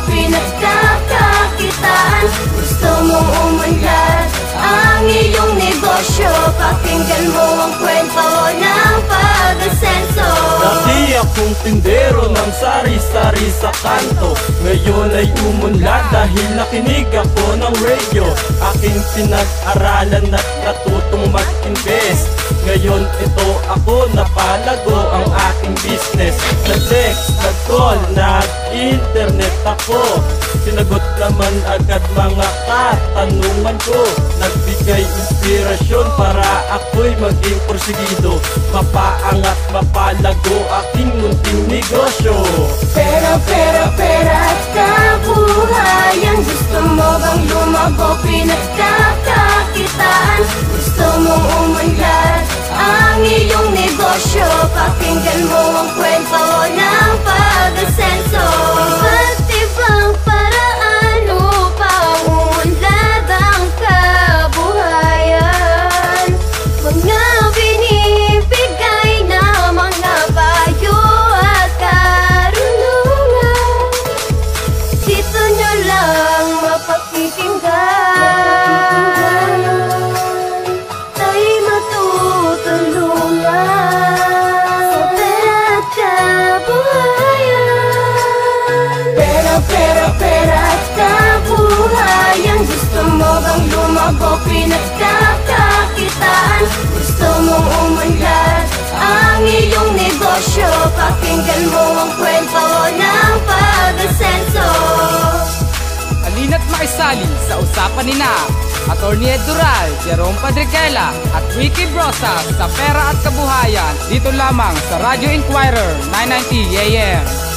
pinagkakakitaan. Gusto mong umunlad ang iyong negosyo, pakinggan mo ang kwento ng pag-asenso. Dati akong tindero ng sari-sari sa kanto, ngayon ay umunlad dahil nakinig ako ng radio. Aking pinag-aralan at natutong mag-invest, ngayon ito ako napalago ang aking business. Nag-text, nag-call, nag-internet ako, sinagot naman agad mga katanungan ko. Nagbigay inspirasyon para ako'y maging porsigido, mapaangat, mapalago aking munting negosyo. Pera, pera, pera at kabuhayan. Gusto mo bang lumago, pinagkakakitaan? Gusto mong umunlad ang iyong negosyo, pakinggan mo ang kwento ng pag-asenso. Iba't ibang paraan upang umunlad ang kabuhayan, mga binibigay na mga payo at karunungan, dito nyo lang mapakikinggan. Tayo'y matutulungan sa pera at kabuhayan. Pera, pera, pera at kabuhayan. Gusto mo bang lumago, pinagkakakitaan? Gusto mong umunlad ang iyong negosyo, pakinggan mo ang kwento ng pag-asenso. Halina't makisali sa usapan ni na Attorney Ed Dural, Jerome Padriquela at Ricky Brosas sa Pera at Kabuhayan, dito lamang sa Radio Inquirer 990 AM.